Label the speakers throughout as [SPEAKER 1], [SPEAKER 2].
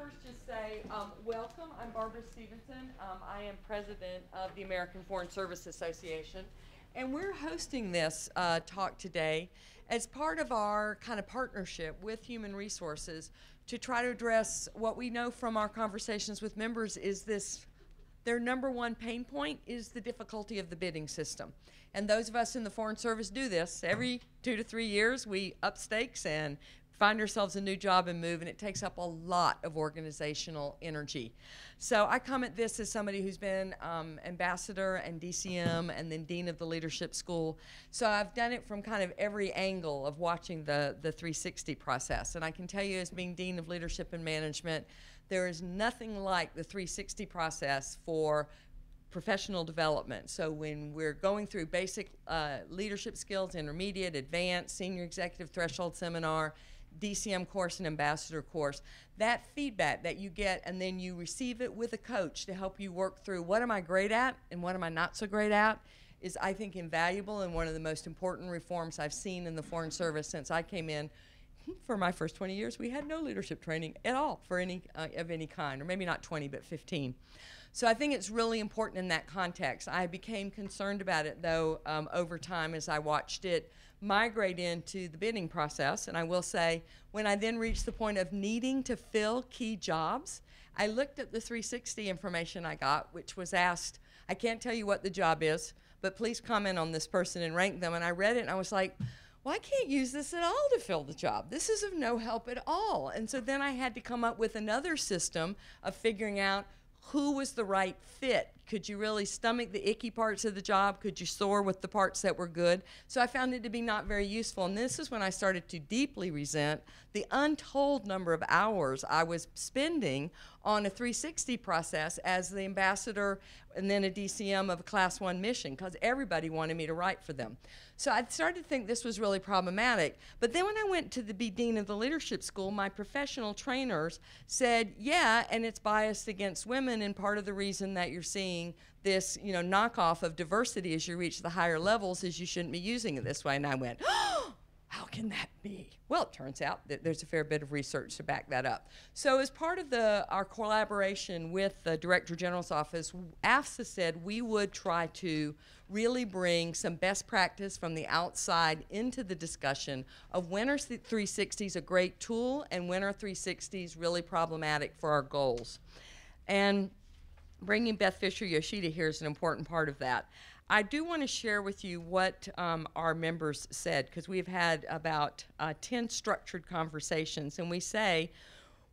[SPEAKER 1] first just say welcome. I'm Barbara Stevenson. I am president of the American Foreign Service Association. And we're hosting this talk today as part of our kind of partnership with Human Resources to try to address what we know from our conversations with members is this. Their number one pain point is the difficulty of the bidding system. And those of us in the Foreign Service do this. Every 2 to 3 years, we up stakes and find ourselves a new job and move, and it takes up a lot of organizational energy. So I come at this as somebody who's been ambassador and DCM and then dean of the leadership school. So I've done it from kind of every angle of watching the 360 process. And I can tell you, as being dean of leadership and management, there is nothing like the 360 process for professional development. So when we're going through basic leadership skills, intermediate, advanced, senior executive threshold seminar, DCM course and ambassador course, that feedback that you get and then you receive it with a coach to help you work through what am I great at and what am I not so great at is, I think, invaluable and one of the most important reforms I've seen in the Foreign Service since I came in. For my first 20 years, we had no leadership training at all for any of any kind, or maybe not 20, but 15. So I think it's really important in that context. I became concerned about it, though, over time as I watched it migrate into the bidding process. And I will say, when I then reached the point of needing to fill key jobs, I looked at the 360 information I got, which was asked, I can't tell you what the job is, but please comment on this person and rank them. And I read it and I was like, well, I can't use this at all to fill the job. This is of no help at all. And so then I had to come up with another system of figuring out who was the right fit. Could you really stomach the icky parts of the job? Could you soar with the parts that were good? So I found it to be not very useful. And this is when I started to deeply resent the untold number of hours I was spending on a 360 process as the ambassador and then a DCM of a Class 1 mission, because everybody wanted me to write for them. So I started to think this was really problematic. But then when I went to be dean of the leadership school, my professional trainers said, yeah, and it's biased against women, and part of the reason that you're seeing this, knockoff of diversity as you reach the higher levels is you shouldn't be using it this way. And I went, oh, how can that be? Well, it turns out that there's a fair bit of research to back that up. So as part of our collaboration with the Director General's office, AFSA said we would try to really bring some best practice from the outside into the discussion of when are 360s a great tool and when are 360s really problematic for our goals. And bringing Beth Fisher-Yoshida here is an important part of that. I do want to share with you what our members said, because we've had about 10 structured conversations, and we say,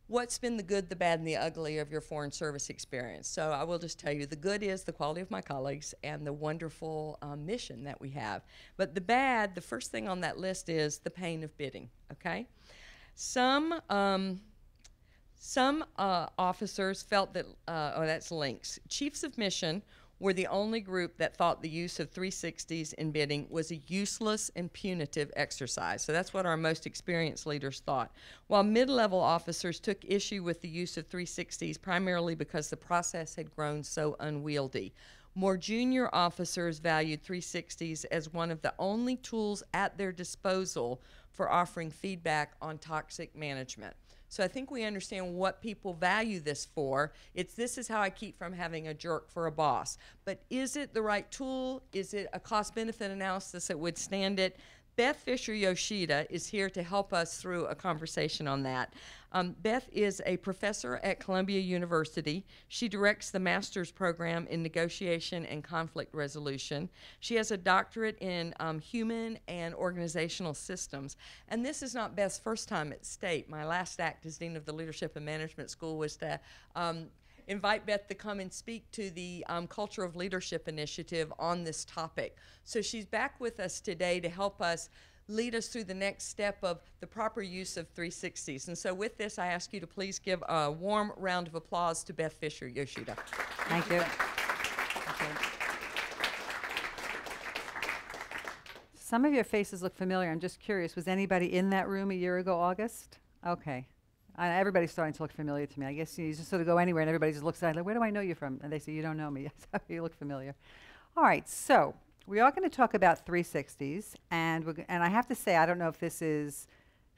[SPEAKER 1] what's been the good, the bad, and the ugly of your Foreign Service experience? So I will just tell you, the good is the quality of my colleagues and the wonderful mission that we have. But the bad, the first thing on that list is the pain of bidding, okay? Some officers felt that, that's links. Chiefs of mission were the only group that thought the use of 360s in bidding was a useless and punitive exercise. So that's what our most experienced leaders thought. While mid-level officers took issue with the use of 360s primarily because the process had grown so unwieldy. More junior officers valued 360s as one of the only tools at their disposal for offering feedback on toxic management. So I think we understand what people value this for. This is how I keep from having a jerk for a boss. But is it the right tool? Is it a cost-benefit analysis that would stand it? Beth Fisher-Yoshida is here to help us through a conversation on that. Beth is a professor at Columbia University. She directs the master's program in negotiation and conflict resolution. She has a doctorate in human and organizational systems. And this is not Beth's first time at State. My last act as dean of the Leadership and Management School was to invite Beth to come and speak to the Culture of Leadership initiative on this topic. So she's back with us today to help us lead us through the next step of the proper use of 360s. And so with this, I ask you to please give a warm round of applause to Beth Fisher-Yoshida.
[SPEAKER 2] Thank you. Thank you. Some of your faces look familiar. I'm just curious, was anybody in that room a year ago, August? Okay. Everybody's starting to look familiar to me. I guess you just sort of go anywhere and everybody just looks at it like, where do I know you from? And they say, you don't know me. You look familiar. All right, so we are going to talk about 360s. And I have to say, I don't know if this is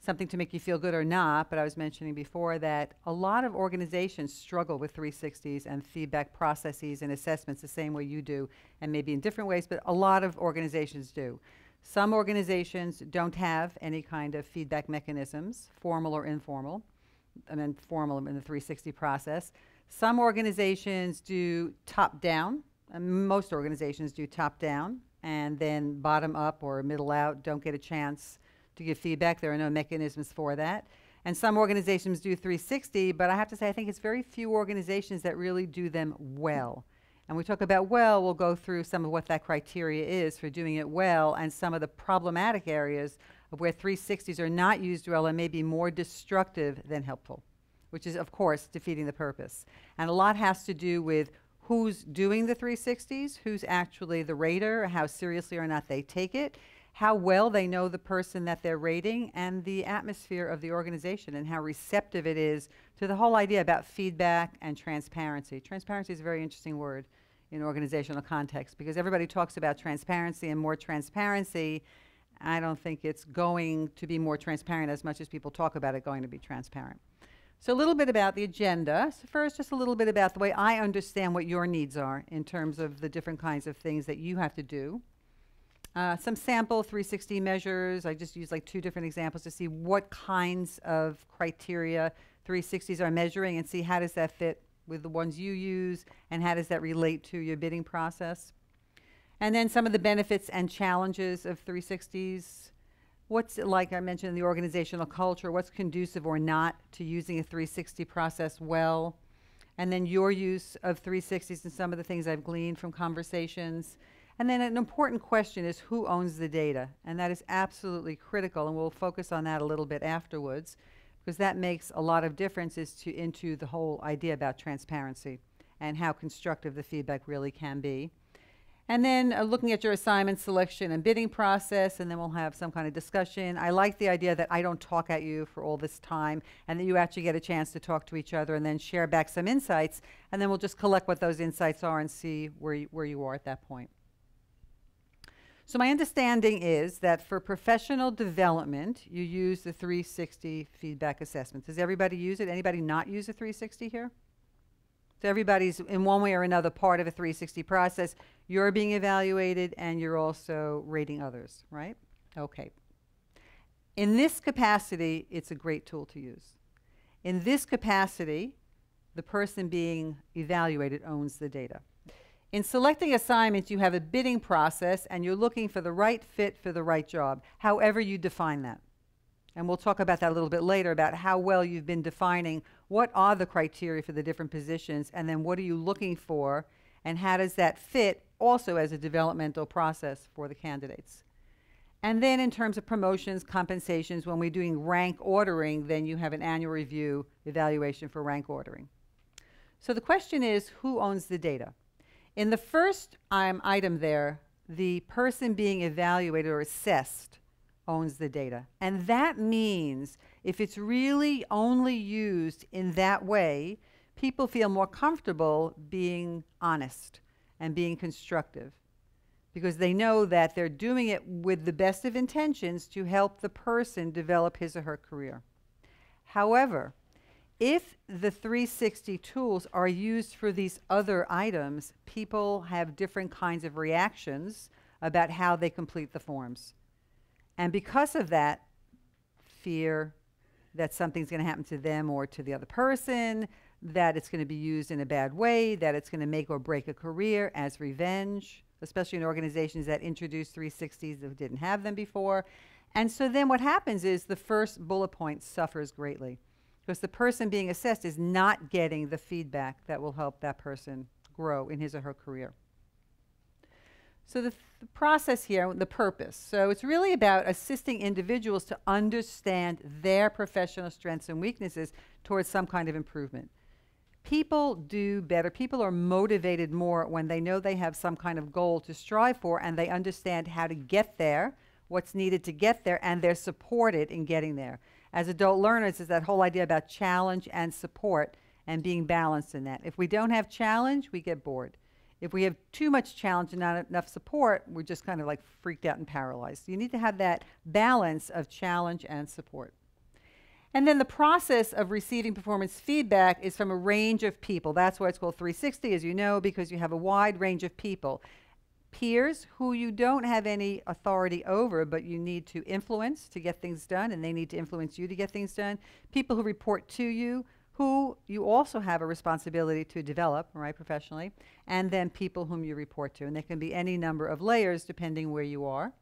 [SPEAKER 2] something to make you feel good or not, but I was mentioning before that a lot of organizations struggle with 360s and feedback processes and assessments the same way you do, and maybe in different ways, but a lot of organizations do. Some organizations don't have any kind of feedback mechanisms, formal or informal, and then formal in the 360 process. Some organizations do top-down, and most organizations do top-down, and then bottom-up or middle-out, don't get a chance to give feedback. There are no mechanisms for that. And some organizations do 360, but I have to say I think it's very few organizations that really do them well. And we talk about well, we'll go through some of what that criteria is for doing it well and some of the problematic areas of where 360s are not used well and may be more destructive than helpful, which is, of course, defeating the purpose. And a lot has to do with who's doing the 360s, who's actually the rater, how seriously or not they take it, how well they know the person that they're rating, and the atmosphere of the organization and how receptive it is to the whole idea about feedback and transparency. Transparency is a very interesting word in organizational context because everybody talks about transparency and more transparency. I don't think it's going to be more transparent as much as people talk about it going to be transparent. So a little bit about the agenda. So first, just a little bit about the way I understand what your needs are in terms of the different kinds of things that you have to do. Some sample 360 measures. I just use like 2 different examples to see what kinds of criteria 360s are measuring and see how does that fit with the ones you use and how does that relate to your bidding process. And then some of the benefits and challenges of 360s. What's it like, I mentioned, the organizational culture, what's conducive or not to using a 360 process well. And then your use of 360s and some of the things I've gleaned from conversations. And then an important question is who owns the data? And that is absolutely critical, and we'll focus on that a little bit afterwards, because that makes a lot of differences into the whole idea about transparency and how constructive the feedback really can be. And then looking at your assignment selection and bidding process, and then we'll have some kind of discussion. I like the idea that I don't talk at you for all this time and that you actually get a chance to talk to each other and then share back some insights, and then we'll just collect what those insights are and see where you are at that point. So my understanding is that for professional development, you use the 360 feedback assessment. Does everybody use it? Anybody not use a 360 here? So everybody's in one way or another part of a 360 process. You're being evaluated and you're also rating others, right? Okay. In this capacity, it's a great tool to use. In this capacity, the person being evaluated owns the data. In selecting assignments, you have a bidding process and you're looking for the right fit for the right job, however you define that. And we'll talk about that a little bit later about how well you've been defining what are the criteria for the different positions and then what are you looking for and how does that fit also as a developmental process for the candidates. And then in terms of promotions, compensations, when we're doing rank ordering, then you have an annual review evaluation for rank ordering. So the question is, who owns the data? In the first item there, the person being evaluated or assessed owns the data. And that means if it's really only used in that way, people feel more comfortable being honest and being constructive because they know that they're doing it with the best of intentions to help the person develop his or her career. However, if the 360 tools are used for these other items, people have different kinds of reactions about how they complete the forms. And because of that, fear that something's going to happen to them or to the other person, that it's going to be used in a bad way, that it's going to make or break a career as revenge, especially in organizations that introduce 360s that didn't have them before. And so then what happens is the first bullet point suffers greatly because the person being assessed is not getting the feedback that will help that person grow in his or her career. So the process here, the purpose. So it's really about assisting individuals to understand their professional strengths and weaknesses towards some kind of improvement. People do better. People are motivated more when they know they have some kind of goal to strive for and they understand how to get there, what's needed to get there, and they're supported in getting there. As adult learners, is that whole idea about challenge and support and being balanced in that. If we don't have challenge, we get bored. If we have too much challenge and not enough support, we're just kind of like freaked out and paralyzed. So you need to have that balance of challenge and support. And then the process of receiving performance feedback is from a range of people. That's why it's called 360, as you know, because you have a wide range of people. Peers who you don't have any authority over, but you need to influence to get things done, and they need to influence you to get things done. People who report to you, who you also have a responsibility to develop, right, professionally. And then people whom you report to. And there can be any number of layers depending where you are.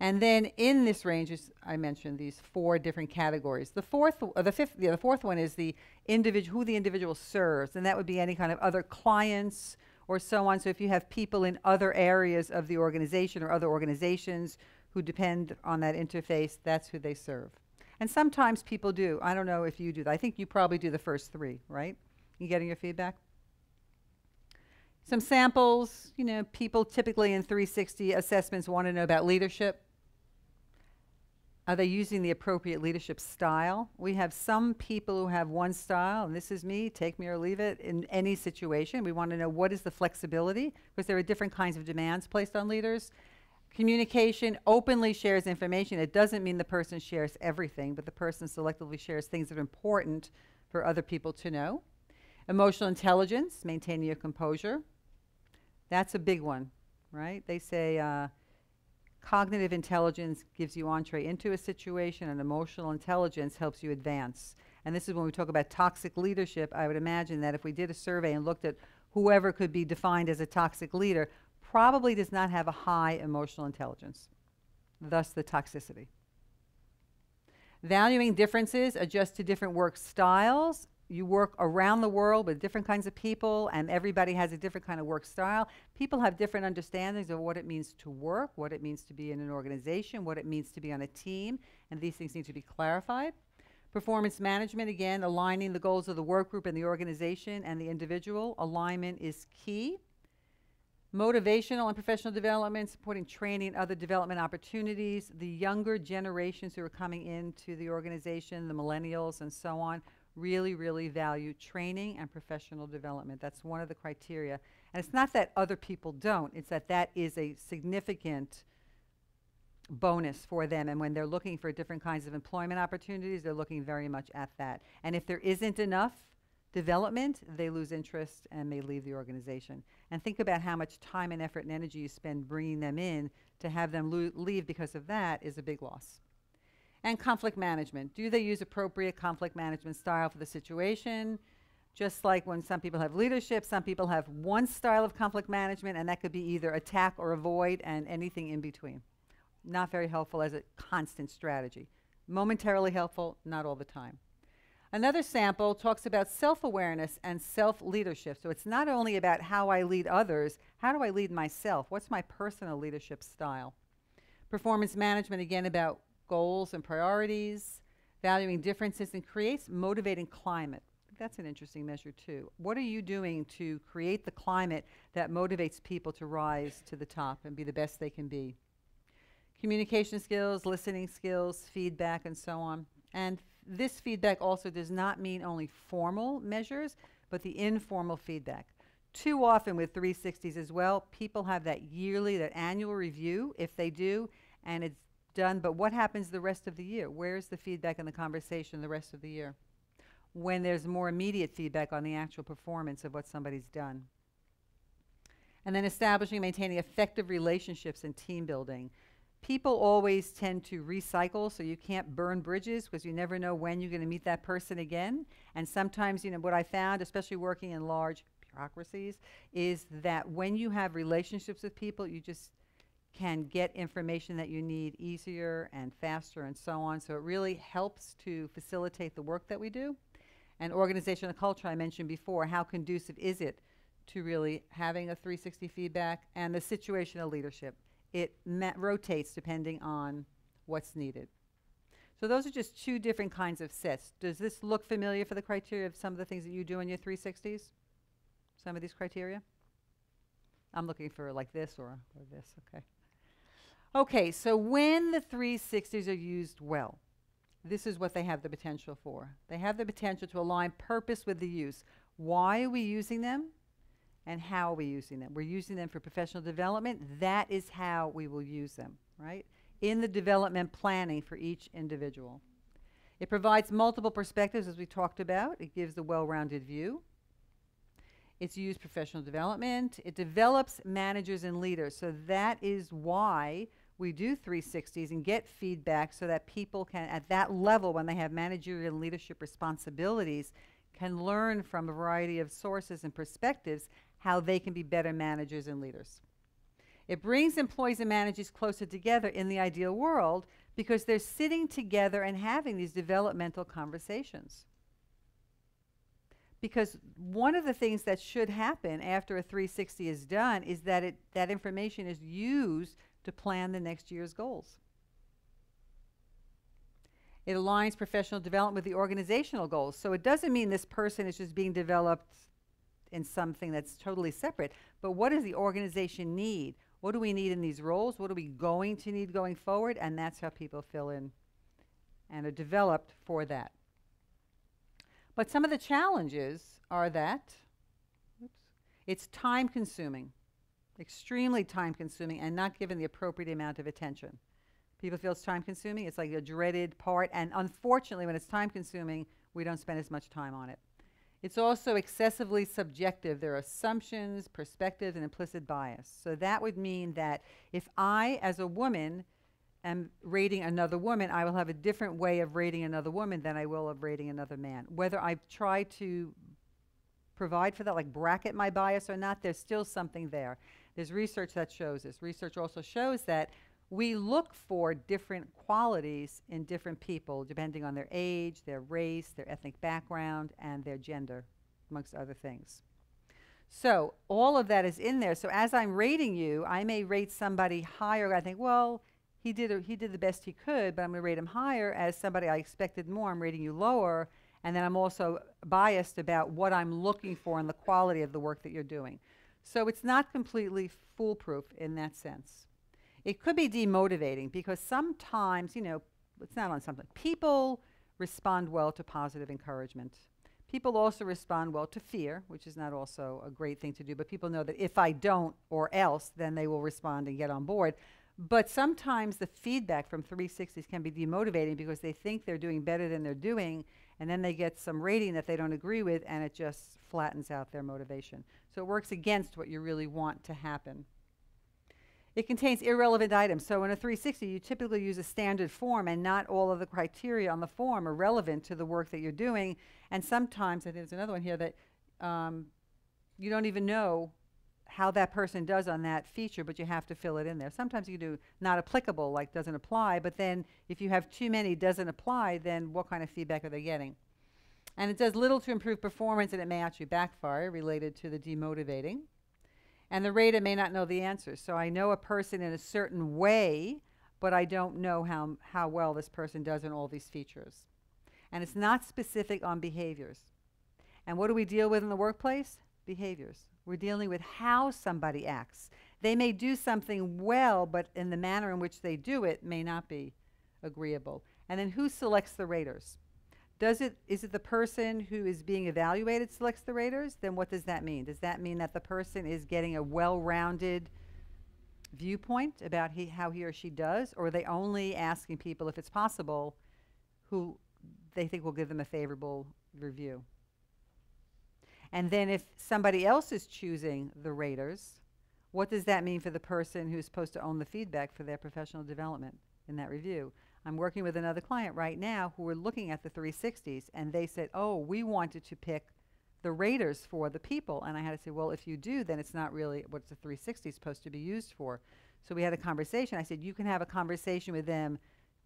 [SPEAKER 2] And then in this range, as I mentioned, these 4 different categories. The fourth one is the individual, who the individual serves, and that would be any kind of other clients or so on. So if you have people in other areas of the organization or other organizations who depend on that interface, that's who they serve. And sometimes people do. I don't know if you do that. I think you probably do the first 3, right? You getting your feedback? Some samples, you know, people typically in 360 assessments want to know about leadership. Are they using the appropriate leadership style? We have some people who have one style, and this is me, take me or leave it, in any situation. We want to know what is the flexibility, because there are different kinds of demands placed on leaders. Communication openly shares information. It doesn't mean the person shares everything, but the person selectively shares things that are important for other people to know. Emotional intelligence, maintaining your composure. That's a big one, right? They say cognitive intelligence gives you entree into a situation, and emotional intelligence helps you advance. And this is when we talk about toxic leadership. I would imagine that if we did a survey and looked at whoever could be defined as a toxic leader, probably does not have a high emotional intelligence, thus the toxicity. Valuing differences, adjust to different work styles. You work around the world with different kinds of people, and everybody has a different kind of work style. People have different understandings of what it means to work, what it means to be in an organization, what it means to be on a team, and these things need to be clarified. Performance management, again, aligning the goals of the work group and the organization and the individual. Alignment is key. Motivational and professional development, supporting training and other development opportunities. The younger generations who are coming into the organization, the millennials and so on, really, really value training and professional development. That's one of the criteria. And it's not that other people don't, it's that that is a significant bonus for them. And when they're looking for different kinds of employment opportunities, they're looking very much at that. And if there isn't enough development, they lose interest and may leave the organization. And think about how much time and effort and energy you spend bringing them in. To have them leave because of that is a big loss. And conflict management. Do they use appropriate conflict management style for the situation? Just like when some people have leadership, some people have one style of conflict management, and that could be either attack or avoid and anything in between. Not very helpful as a constant strategy. Momentarily helpful, not all the time. Another sample talks about self-awareness and self-leadership. So it's not only about how I lead others, how do I lead myself? What's my personal leadership style? Performance management, again, about goals and priorities, valuing differences, and creates motivating climate. That's an interesting measure too. What are you doing to create the climate that motivates people to rise to the top and be the best they can be? Communication skills, listening skills, feedback, and so on. And this feedback also does not mean only formal measures, but the informal feedback. Too often with 360s as well, people have that yearly, that annual review, if they do, and it's done, but what happens the rest of the year? Where's the feedback and the conversation the rest of the year? When there's more immediate feedback on the actual performance of what somebody's done. And then establishing and maintaining effective relationships and team building. People always tend to recycle, so you can't burn bridges because you never know when you're going to meet that person again. And sometimes, you know, what I found, especially working in large bureaucracies, is that when you have relationships with people, you just can get information that you need easier and faster and so on. So it really helps to facilitate the work that we do. And organizational culture, I mentioned before, how conducive is it to really having a 360 feedback? And the situational leadership. It rotates depending on what's needed. So those are just 2 different kinds of sets. Does this look familiar for the criteria of some of the things that you do in your 360s? Some of these criteria? I'm looking for like this or this, okay. Okay, so when the 360s are used well, this is what they have the potential for. They have the potential to align purpose with the use. Why are we using them? And how are we using them? We're using them for professional development. That is how we will use them, right? In the development planning for each individual. It provides multiple perspectives, as we talked about. It gives a well-rounded view. It's used professional development. It develops managers and leaders. So that is why we do 360s and get feedback so that people can, at that level, when they have managerial and leadership responsibilities, can learn from a variety of sources and perspectives how they can be better managers and leaders. It brings employees and managers closer together in the ideal world because they're sitting together and having these developmental conversations. Because one of the things that should happen after a 360 is done is that that information is used to plan the next year's goals. It aligns professional development with the organizational goals. So it doesn't mean this person is just being developed in something that's totally separate, but what does the organization need? What do we need in these roles? What are we going to need going forward? And that's how people fill in and are developed for that. But some of the challenges are that it's time consuming, extremely time consuming, and not given the appropriate amount of attention. People feel it's time consuming. It's like a dreaded part. And unfortunately, when it's time consuming, we don't spend as much time on it. It's also excessively subjective. There are assumptions, perspectives, and implicit bias. So that would mean that if I, as a woman, am rating another woman, I will have a different way of rating another woman than I will of rating another man. Whether I try to provide for that, like bracket my bias or not, there's still something there. There's research that shows this. Research also shows that we look for different qualities in different people, depending on their age, their race, their ethnic background, and their gender, amongst other things. So all of that is in there. So as I'm rating you, I may rate somebody higher. I think, well, he did the best he could, but I'm going to rate him higher. As somebody I expected more, I'm rating you lower. And then I'm also biased about what I'm looking for and the quality of the work that you're doing. So it's not completely foolproof in that sense. It could be demotivating because sometimes, you know, it's not on something. People respond well to positive encouragement. People also respond well to fear, which is not also a great thing to do, but people know that if I don't or else, then they will respond and get on board. But sometimes the feedback from 360s can be demotivating because they think they're doing better than they're doing, and then they get some rating that they don't agree with, and it just flattens out their motivation. So it works against what you really want to happen. It contains irrelevant items. So in a 360, you typically use a standard form, and not all of the criteria on the form are relevant to the work that you're doing. And sometimes, I think there's another one here, that you don't even know how that person does on that feature, but you have to fill it in there. Sometimes you do not applicable, like doesn't apply, but then if you have too many doesn't apply, then what kind of feedback are they getting? And it does little to improve performance, and it may actually backfire, related to the demotivating. And the rater may not know the answers. So I know a person in a certain way, but I don't know how well this person does in all these features. And it's not specific on behaviors. And what do we deal with in the workplace? Behaviors. We're dealing with how somebody acts. They may do something well, but in the manner in which they do it may not be agreeable. And then who selects the raters? Is it the person who is being evaluated selects the raters? Then what does that mean? Does that mean that the person is getting a well-rounded viewpoint about how he or she does? Or are they only asking people, if it's possible, who they think will give them a favorable review? And then if somebody else is choosing the raters, what does that mean for the person who's supposed to own the feedback for their professional development in that review? I'm working with another client right now who are looking at the 360s, and they said, oh, we wanted to pick the raters for the people. And I had to say, well, if you do, then it's not really what the 360 is supposed to be used for. So we had a conversation. I said, you can have a conversation with them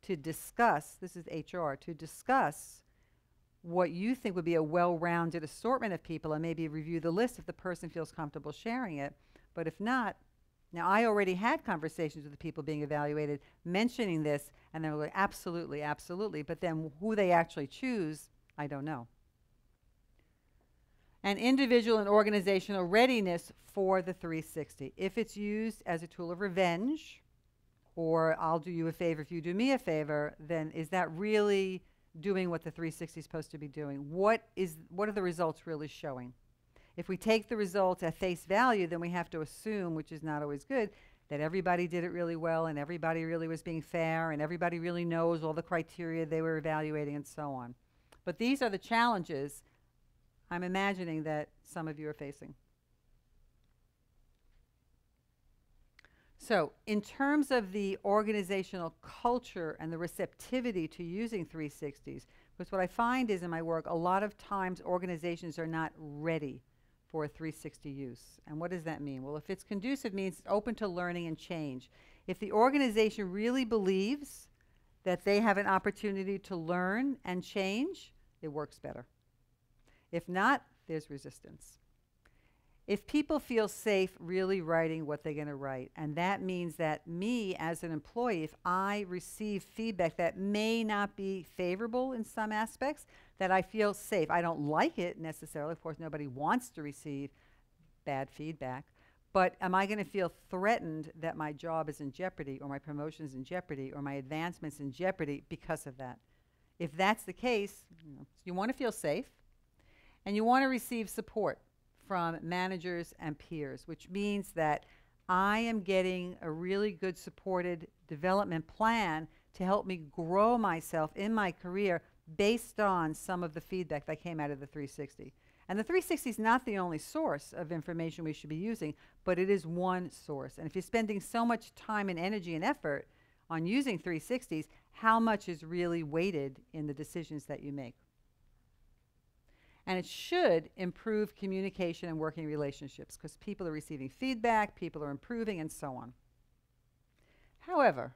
[SPEAKER 2] to discuss, this is HR, to discuss what you think would be a well-rounded assortment of people, and maybe review the list if the person feels comfortable sharing it. But if not, now I already had conversations with the people being evaluated mentioning this, and they were like, absolutely, absolutely. But then who they actually choose, I don't know. And individual and organizational readiness for the 360. If it's used as a tool of revenge, or I'll do you a favor if you do me a favor, then is that really doing what the 360 is supposed to be doing? What are the results really showing? If we take the results at face value, then we have to assume, which is not always good, that everybody did it really well and everybody really was being fair and everybody really knows all the criteria they were evaluating and so on. But these are the challenges I'm imagining that some of you are facing. So in terms of the organizational culture and the receptivity to using 360s, because what I find is in my work, a lot of times organizations are not ready for 360 use. And what does that mean? Well, if it's conducive, it means it's open to learning and change. If the organization really believes that they have an opportunity to learn and change, it works better. If not, there's resistance. If people feel safe really writing what they're going to write, and that means that me as an employee, if I receive feedback that may not be favorable in some aspects, that I feel safe. I don't like it necessarily. Of course, nobody wants to receive bad feedback. But am I going to feel threatened that my job is in jeopardy or my promotion is in jeopardy or my advancement's in jeopardy because of that? If that's the case, you want to feel safe and you want to receive support from managers and peers, which means that I am getting a really good supported development plan to help me grow myself in my career based on some of the feedback that came out of the 360. And the 360 is not the only source of information we should be using, but it is one source. And if you're spending so much time and energy and effort on using 360s, how much is really weighted in the decisions that you make? And it should improve communication and working relationships because people are receiving feedback, people are improving, and so on. However,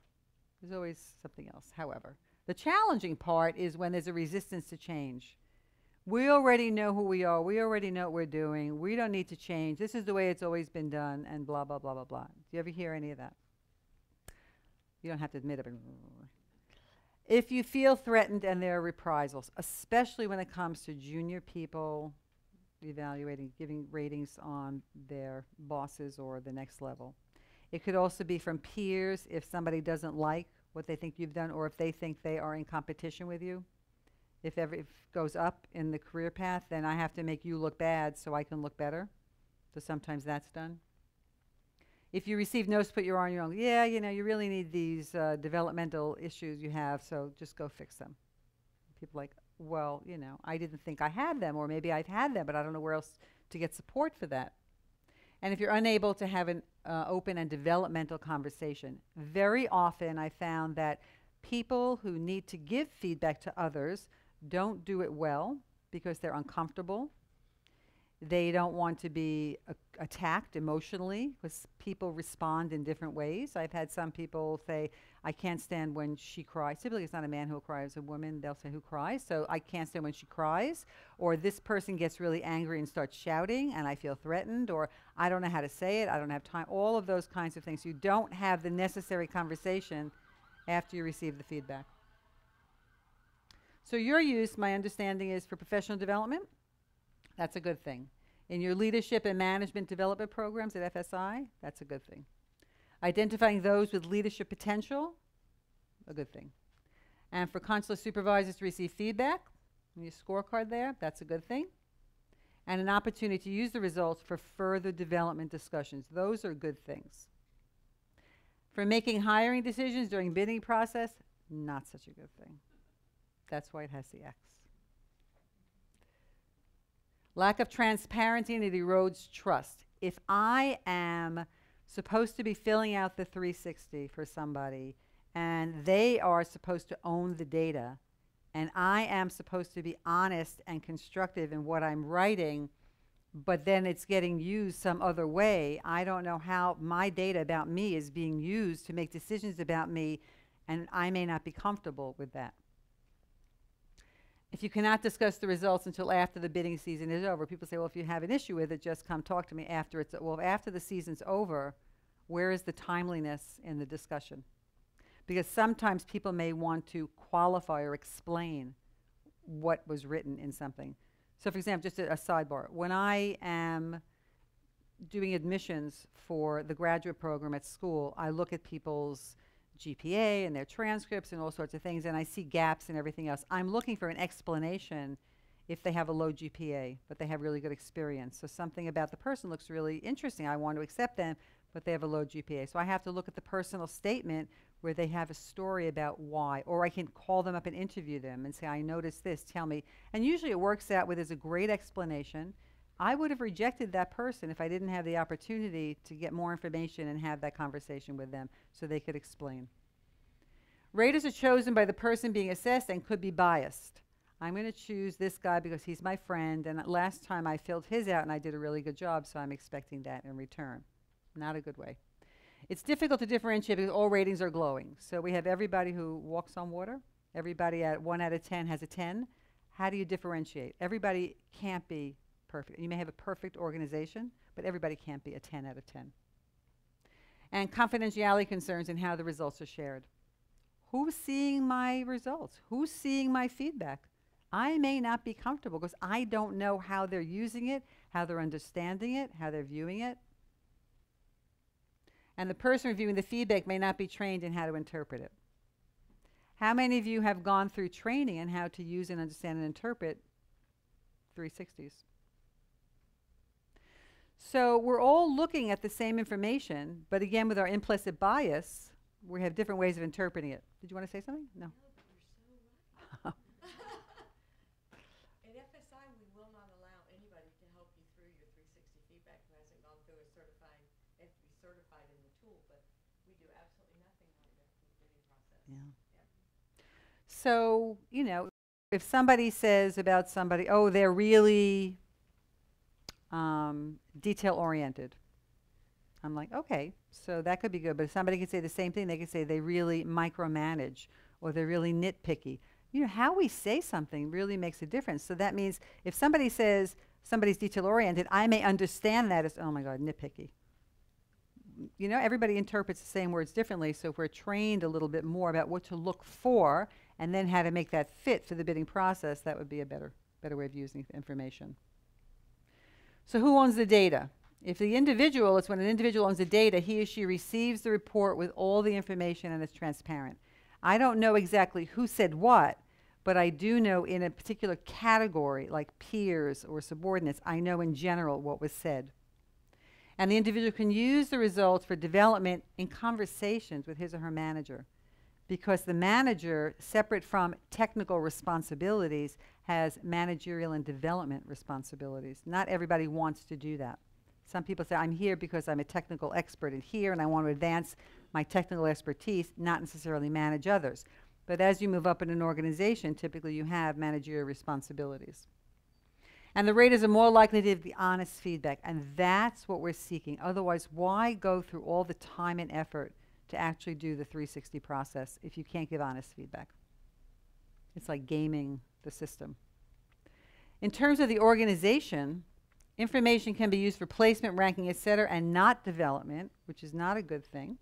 [SPEAKER 2] there's always something else. However, the challenging part is when there's a resistance to change. We already know who we are. We already know what we're doing. We don't need to change. This is the way it's always been done, and blah, blah, blah, blah, blah. Do you ever hear any of that? You don't have to admit it. If you feel threatened and there are reprisals, especially when it comes to junior people evaluating, giving ratings on their bosses or the next level. It could also be from peers if somebody doesn't like what they think you've done or if they think they are in competition with you. If it goes up in the career path, then I have to make you look bad so I can look better. So sometimes that's done. If you receive notes, put your arm on your own. Yeah, you know, you really need these developmental issues you have, so just go fix them. People are like, well, you know, I didn't think I had them, or maybe I've had them, but I don't know where else to get support for that. And if you're unable to have an open and developmental conversation, very often I found that people who need to give feedback to others don't do it well because they're uncomfortable. They don't want to be attacked emotionally because people respond in different ways. I've had some people say, I can't stand when she cries. Typically it's not a man who will cry, it's a woman. They'll say, who cries? So I can't stand when she cries. Or this person gets really angry and starts shouting and I feel threatened. Or I don't know how to say it. I don't have time. All of those kinds of things. You don't have the necessary conversation after you receive the feedback. So your use, my understanding, is for professional development. That's a good thing. In your leadership and management development programs at FSI, that's a good thing. Identifying those with leadership potential, a good thing. And for consular supervisors to receive feedback, your scorecard there, that's a good thing. And an opportunity to use the results for further development discussions. Those are good things. For making hiring decisions during bidding process, not such a good thing. That's why it has the X. Lack of transparency, and it erodes trust. If I am supposed to be filling out the 360 for somebody and they are supposed to own the data and I am supposed to be honest and constructive in what I'm writing, but then it's getting used some other way, I don't know how my data about me is being used to make decisions about me, and I may not be comfortable with that. If you cannot discuss the results until after the bidding season is over, people say, well, if you have an issue with it, just come talk to me after it's, well, after the season's over, where is the timeliness in the discussion? Because sometimes people may want to qualify or explain what was written in something. So for example, just a sidebar, when I am doing admissions for the graduate program at school, I look at people's GPA and their transcripts and all sorts of things, and I see gaps and everything else. I'm looking for an explanation if they have a low GPA, but they have really good experience. So something about the person looks really interesting. I want to accept them, but they have a low GPA. So I have to look at the personal statement where they have a story about why, or I can call them up and interview them and say, I noticed this, tell me. And usually it works out with, there's a great explanation. I would have rejected that person if I didn't have the opportunity to get more information and have that conversation with them so they could explain. Raters are chosen by the person being assessed and could be biased. I'm going to choose this guy because he's my friend, and last time I filled his out and I did a really good job, so I'm expecting that in return. Not a good way. It's difficult to differentiate because all ratings are glowing. So we have everybody who walks on water. Everybody at 1 out of 10 has a 10. How do you differentiate? Everybody can't be perfect. You may have a perfect organization, but everybody can't be a 10 out of 10. And confidentiality concerns in how the results are shared. Who's seeing my results? Who's seeing my feedback? I may not be comfortable because I don't know how they're using it, how they're understanding it, how they're viewing it. And the person reviewing the feedback may not be trained in how to interpret it. How many of you have gone through training in how to use and understand and interpret 360s? So we're all looking at the same information, but again, with our implicit bias, we have different ways of interpreting it. Did you want to say something? No.
[SPEAKER 1] No, but you're so right. At FSI, we will not allow anybody to help you through your 360 feedback who hasn't gone through a certified, they have to be certified in the tool, but we do absolutely nothing like that in the bidding process.
[SPEAKER 2] Yeah. So, you know, if somebody says about somebody, oh, they're really detail-oriented, I'm like, okay, so that could be good. But if somebody could say the same thing, they could say they really micromanage or they're really nitpicky. You know, how we say something really makes a difference. So that means if somebody says somebody's detail-oriented, I may understand that as, oh my God, nitpicky. You know, everybody interprets the same words differently. So if we're trained a little bit more about what to look for and then how to make that fit for the bidding process, that would be a better way of using information. So who owns the data? If the individual, it's when an individual owns the data, he or she receives the report with all the information and it's transparent. I don't know exactly who said what, but I do know in a particular category, like peers or subordinates, I know in general what was said. And the individual can use the results for development in conversations with his or her manager, because the manager, separate from technical responsibilities, has managerial and development responsibilities. Not everybody wants to do that. Some people say, I'm here because I'm a technical expert in here and I want to advance my technical expertise, not necessarily manage others. But as you move up in an organization, typically you have managerial responsibilities. And the raters are more likely to give the honest feedback, and that's what we're seeking. Otherwise, why go through all the time and effort to actually do the 360 process if you can't give honest feedback? It's like gaming the system. In terms of the organization, information can be used for placement, ranking, etc., and not development, which is not a good thing.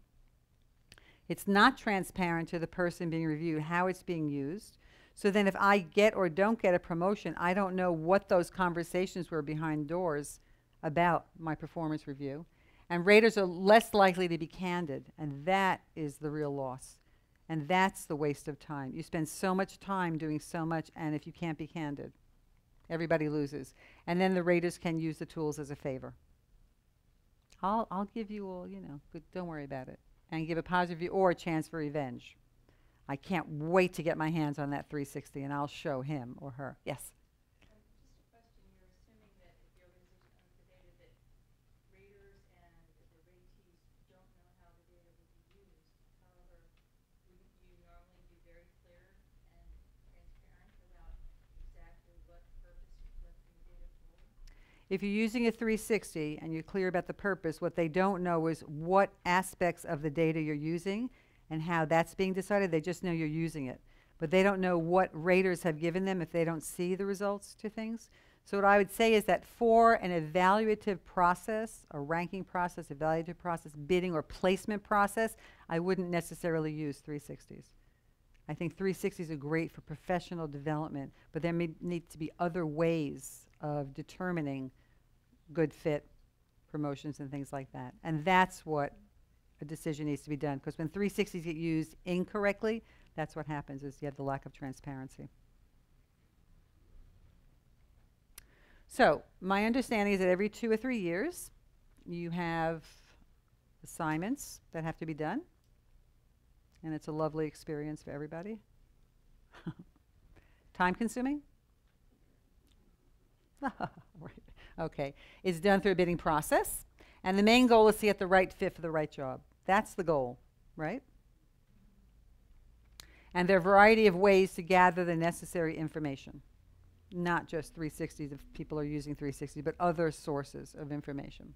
[SPEAKER 2] It's not transparent to the person being reviewed how it's being used. So then if I get or don't get a promotion, I don't know what those conversations were behind doors about my performance review. And raters are less likely to be candid, and that is the real loss. And that's the waste of time. You spend so much time doing so much, and if you can't be candid, everybody loses. And then the raters can use the tools as a favor. I'll give you all, you know, good, don't worry about it. And give a positive view or a chance for revenge. I can't wait to get my hands on that 360, and I'll show him or her. Yes?
[SPEAKER 3] Just a question. You're assuming that if the organization owns the data, that raters and the ratees don't know how the data will be used. However, wouldn't you normally be very clear and transparent about exactly what purpose you're collecting the data for?
[SPEAKER 2] If you're using a 360 and you're clear about the purpose, what they don't know is what aspects of the data you're using and how that's being decided. They just know you're using it. But they don't know what raters have given them if they don't see the results to things. So what I would say is that for an evaluative process, a ranking process, evaluative process, bidding or placement process, I wouldn't necessarily use 360s. I think 360s are great for professional development, but there may need to be other ways of determining good fit, promotions and things like that. And that's what a decision needs to be done, because when 360s get used incorrectly, that's what happens, is you have the lack of transparency. So my understanding is that every 2 or 3 years you have assignments that have to be done. And it's a lovely experience for everybody. Time consuming? Right. Okay. It's done through a bidding process. And the main goal is to get the right fit for the right job. That's the goal, right? And there are a variety of ways to gather the necessary information. Not just 360s if people are using 360, but other sources of information.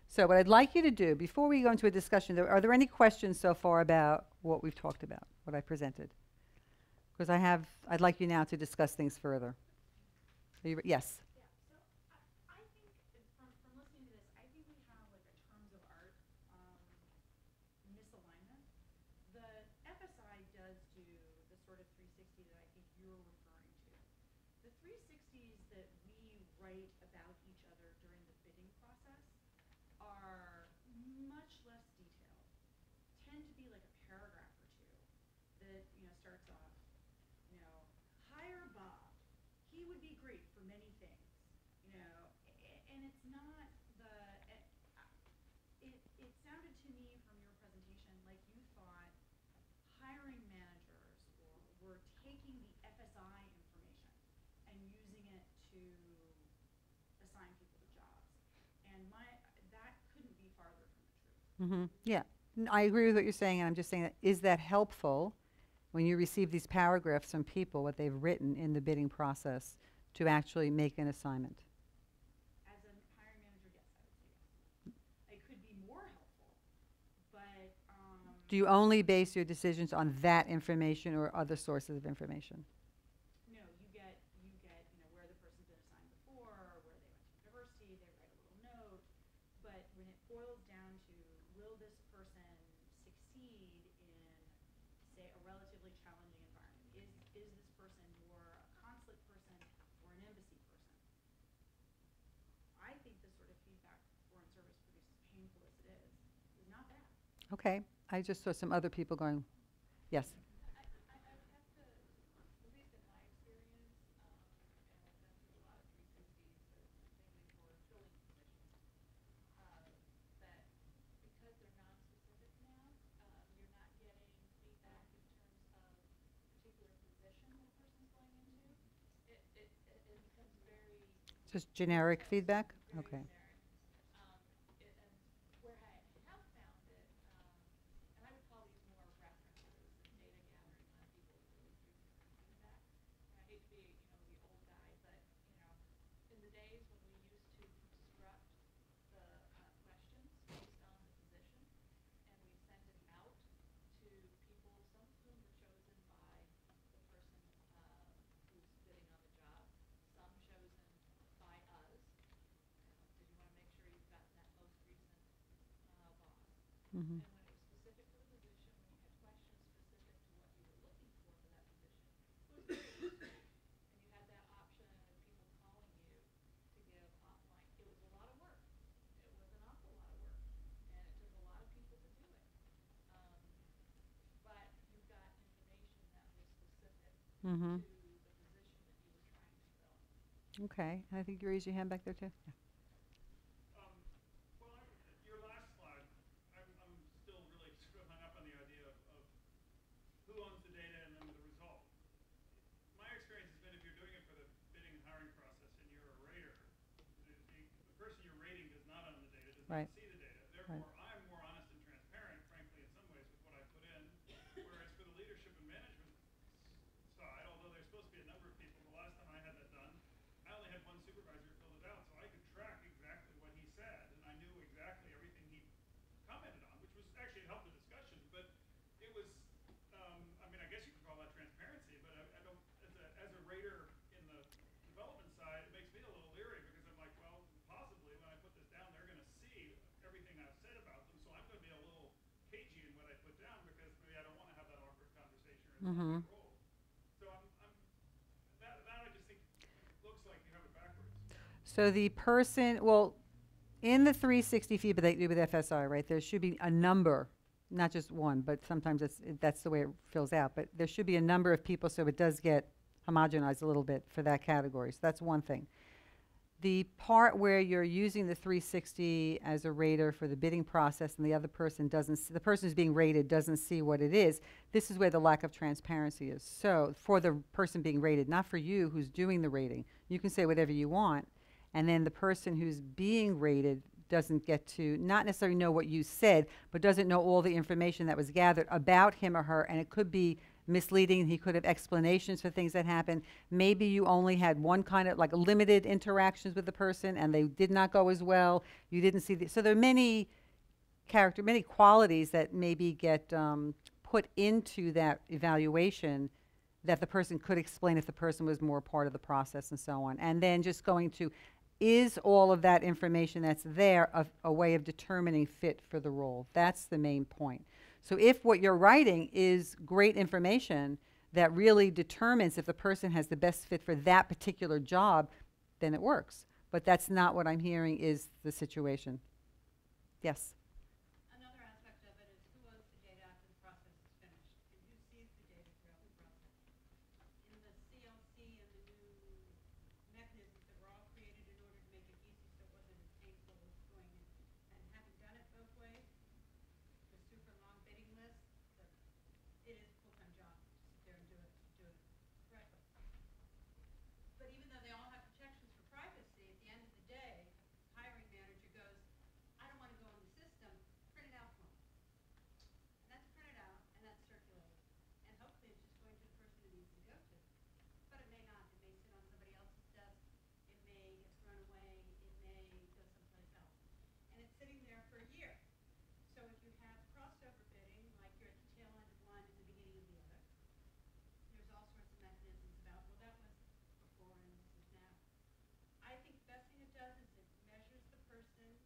[SPEAKER 2] So what I'd like you to do, before we go into a discussion, are there any questions so far about what we've talked about, what I presented? Because I'd like you now to discuss things further. Are you yes?
[SPEAKER 3] Yeah, so I think from listening to this, I think we have like a terms of art misalignment. The FSI does do the sort of 360 that I think you're referring to. The 360s that we write about each other during the bidding process are much less detailed, tend to be like a paragraph or two that, starts off, hire Bob. He would be great for many things, and it's not it sounded to me from your presentation like you thought hiring managers were taking the FSI information and using it to assign people to jobs. And that couldn't be farther from the truth.
[SPEAKER 2] Mm-hmm. Yeah. I agree with what you're saying, and I'm just saying that is that helpful when you receive these paragraphs from people, what they've written in the bidding process, to actually make an assignment?
[SPEAKER 3] As a hiring manager, yes, I would say yes. It could be more helpful, but
[SPEAKER 2] Do you only base your decisions on that information or other sources of information?
[SPEAKER 3] no, you get where the person's been assigned before, or where they went to university. They write a little note, but when it boils down to will this person succeed in, say, a relatively challenging environment? Is this person more a consulate person or an embassy person? I think the sort of feedback foreign service produces, painful as it is not bad.
[SPEAKER 2] Okay. I just saw some other people going, yes.
[SPEAKER 3] I have to, at least in my experience, and I've been through a lot of 360s, mainly for filling positions, that because they're non-specific now, you're not getting feedback in terms of particular position the person's going into. It becomes very
[SPEAKER 2] Just generic feedback?
[SPEAKER 3] very
[SPEAKER 2] Okay.
[SPEAKER 3] generic. And where I have found it, and I would call these more references and data gathering on people's really 360 feedback. And I hate to be, the old guy, but, in the days when we used to construct the questions based on the position, and we sent it out to people, some of whom were chosen by the person who's bidding on the job, some chosen by us. Because you want to make sure you've gotten that most recent boss.
[SPEAKER 2] Mm-hmm.
[SPEAKER 3] And when it was specific to the position, when you had questions specific to what you were looking for that position, it was very useful. And you had that option of people calling you to give offline. It was a lot of work. It was an awful lot of work. And it took a lot of people to do it. But you got information that was specific
[SPEAKER 2] Mm-hmm.
[SPEAKER 3] to the position that you were trying to fill.
[SPEAKER 2] Okay. I think you raised your hand back there too. Yeah.
[SPEAKER 4] Well, your last slide, I'm still really sort of hung up on the idea of who owns the data and then the result. My experience has been if you're doing it for the bidding and hiring process and you're a rater, the person you're rating does not own the data, does
[SPEAKER 2] Right.
[SPEAKER 4] not see the data. Therefore, I'm more honest and transparent, frankly, in some ways with what I put in. Whereas for the leadership and management side, although there's supposed to be a number of people, the last time I had that done, I only had one supervisor fill it out, so I could track exactly what he said, and I knew exactly everything he commented on, which was actually it helped the discussion. But it was, I guess you could call that transparency, but I don't, as a rater in the development side, it makes me a little leery because I'm like, well, possibly when I put this down, they're going to see everything I've said about them, so I'm going to be a little cagey in what I put down because maybe I don't want to have that awkward conversation or
[SPEAKER 2] Mm-hmm.
[SPEAKER 4] role. So that I just think looks like you have it backwards.
[SPEAKER 2] So the person, well, in the 360 feedback they do with FSI, right, there should be a number, not just one, but sometimes that's the way it fills out, but there should be a number of people so it does get homogenized a little bit for that category. So that's one thing. The part where you're using the 360 as a rater for the bidding process and the other person doesn't, the person who's being rated doesn't see what it is, this is where the lack of transparency is. So for the person being rated, not for you who's doing the rating. You can say whatever you want, and then the person who's being rated doesn't get to not necessarily know what you said, but doesn't know all the information that was gathered about him or her, and it could be misleading. He could have explanations for things that happened. Maybe you only had one kind of like limited interactions with the person and they did not go as well. You didn't see so there are many qualities that maybe get put into that evaluation that the person could explain if the person was more part of the process and so on. And then just going to, is all of that information that's there a way of determining fit for the role? That's the main point. So if what you're writing is great information that really determines if the person has the best fit for that particular job, then it works. But that's not what I'm hearing is the situation. Yes?
[SPEAKER 3] Another aspect of it is who owns the data after the process is finished, and who sees the data throughout the process. In the CLC and the new mechanisms that were all created in order to make it easy so it wasn't as painful as going in and having done it both ways, the super long bidding list, it is a full-time job to sit there and do it correctly. But even though they all have protections for privacy, at the end of the day, hiring manager goes, I don't want to go in the system, print it out for me. And that's printed out and that's circulated. And hopefully it's just going to the person it needs to go to. But it may not. It may sit on somebody else's desk. It may get thrown away. It may go someplace else. And it's sitting there for a year. So if you have crossover bidding, like you're at the tail end of one and the beginning of the other, there's all sorts of mechanisms about, well, that was before and this is now. I think the best thing it does is it measures the person's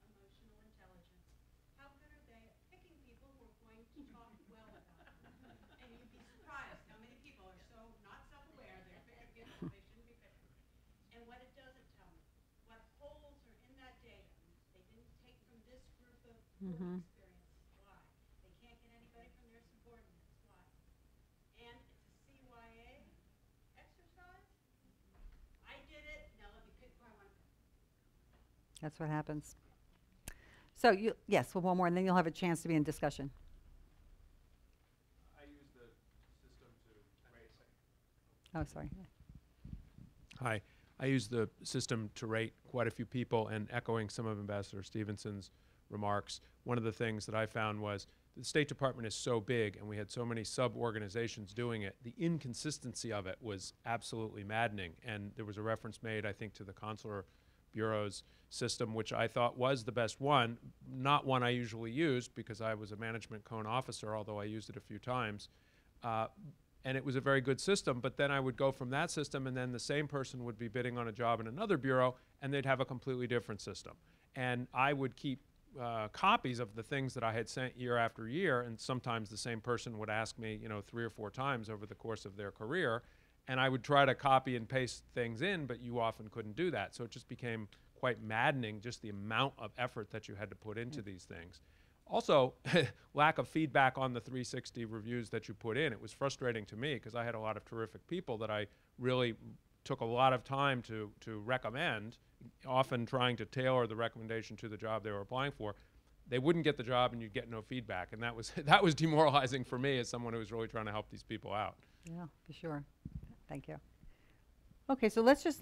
[SPEAKER 3] emotional intelligence. How good are they at picking people who are going to talk well about them? And you'd be surprised how many people are so not self-aware, they're picking people they shouldn't be picking. And what it doesn't tell me, what holes are in that data. They didn't take from this group of work experience. Why? They can't get anybody from their subordinates. Why? And it's a CYA exercise. I did it. Now let me pick who I want to pick.
[SPEAKER 2] That's what happens. So yes, well, one more, and then you'll have a chance to be in discussion.
[SPEAKER 5] I use the system to rate.
[SPEAKER 2] Oh, sorry.
[SPEAKER 5] Hi. I use the system to rate quite a few people, and echoing some of Ambassador Stevenson's remarks, one of the things that I found was the State Department is so big and we had so many sub-organizations doing it, the inconsistency of it was absolutely maddening. And there was a reference made, I think, to the Consular Bureau's system, which I thought was the best one, not one I usually use because I was a management cone officer, although I used it a few times. And it was a very good system, but then I would go from that system and then the same person would be bidding on a job in another bureau and they'd have a completely different system. And I would keep copies of the things that I had sent year after year, and sometimes the same person would ask me, 3 or 4 times over the course of their career, and I would try to copy and paste things in, but you often couldn't do that. So it just became quite maddening, just the amount of effort that you had to put into these things. Also, lack of feedback on the 360 reviews that you put in. It was frustrating to me because I had a lot of terrific people that I really took a lot of time to recommend, often trying to tailor the recommendation to the job they were applying for. They wouldn't get the job and you'd get no feedback. And that was, that was demoralizing for me as someone who was really trying to help these people out.
[SPEAKER 2] Yeah, for sure. Thank you. Okay, so let's just